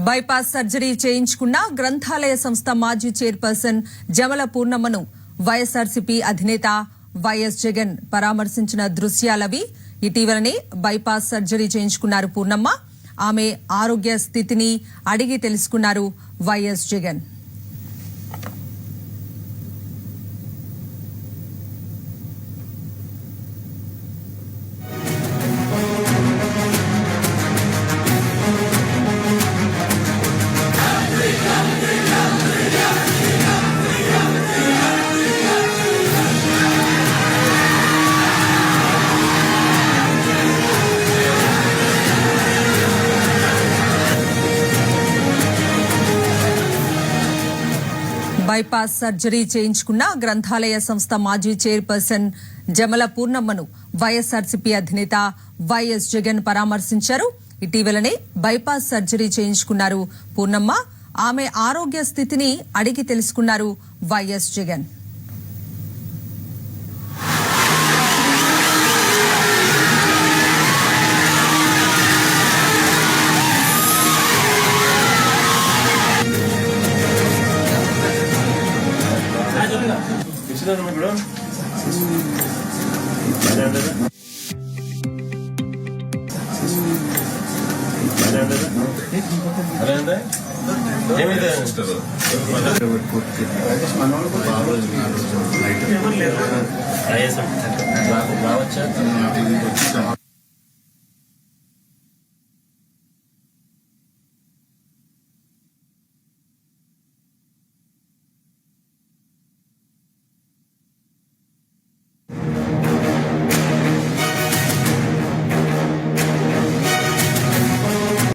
Bypass surgery చేయించుకున్న గ్రంథాలయ సంస్థ మాజీ చైర్పర్సన్ జమల పూర్ణమ్మను వైఎస్ఆర్సీపీ అధినేత వైఎస్ జగన్ పరామర్శించిన దృశ్యాలవి. ఇటీవలనే బైపాస్ సర్జరీ చేయించుకున్నారు పూర్ణమ్మ. ఆమె ఆరోగ్య స్థితిని అడిగి తెలుసుకున్నారు వైఎస్ జగన్. బైపాస్ సర్జరీ చేయించుకున్న గ్రంథాలయ సంస్థ మాజీ చైర్పర్సన్ జమల పూర్ణమ్మను వైఎస్ఆర్సీపీ అధినేత వైఎస్ జగన్ పరామర్శించారు. ఇటీవలనే బైపాస్ సర్జరీ చేయించుకున్నారు పూర్ణమ్మ. ఆమె ఆరోగ్య స్థితిని అడిగి తెలుసుకున్నారు వైఎస్ జగన్. రావచ్చా